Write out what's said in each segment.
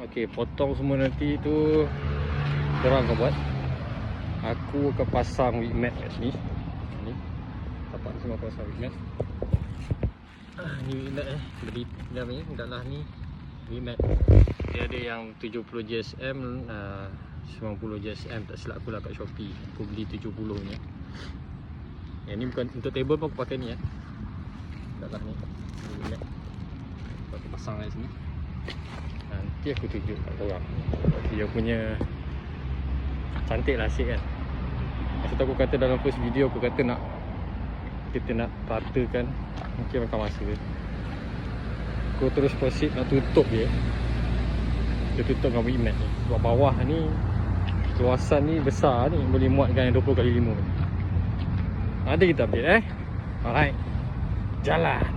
Okey, potong semua nanti tu korang akan buat. Aku akan pasang wheel mat kat sini. Ni. Tapak semua aku pasang wheel mat. Ni wheel mat beri dah ni udahlah ni wheel mat. Dia ada yang 70 GSM, 90 GSM tak silap aku lah kat Shopee. Aku beli 70 nya. Yang ni bukan untuk table pun aku pakai ni Udahlah ni wheel mat. Aku pasang kat sini. Nanti aku tunjuk kat korang. Dia punya cantik lah, asyik kan. Masa tu aku kata dalam first video, aku kata kita nak ratakan, mungkin makan masa. Aku terus proceed nak tutup dia. Kita tutup dengan wheel mat ni. Sebab bawah ni luasan ni besar ni, boleh muatkan yang 20x5 ni. Nanti kita update Alright, jalan.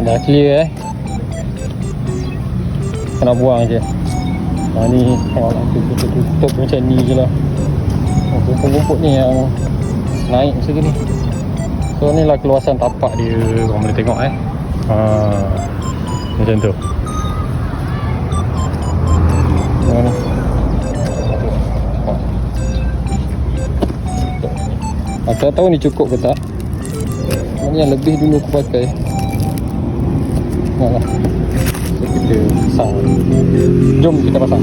Dah clear kena buang je. Ni kita tutup macam ni je lah. Rumput-rumput ni yang naik macam tu ni. So ni lah keluasan tapak dia, korang boleh tengok macam tu. Tengok ni. Aku tak tahu ni cukup ke tak. Ni yang lebih dulu aku pakai. Tengoklah. So kita pasang. Jom kita pasang.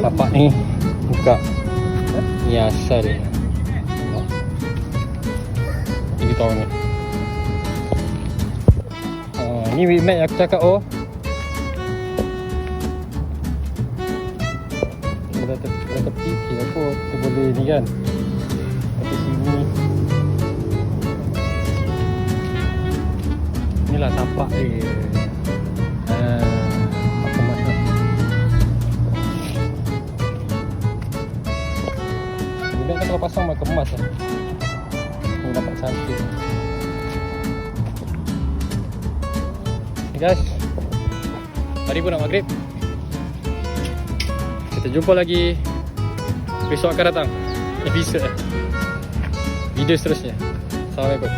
Tapak ni buka ni asal dia. Ini tahu ni. Ni wheel mat yang aku cakap Dah tepi aku boleh ni kan. Tapi sini inilah tapak dia. Kalau pasang makan kemas ni nampak cantik. Okay guys, hari pun nak maghrib. Kita jumpa lagi besok akan datang episode video seterusnya. Assalamualaikum.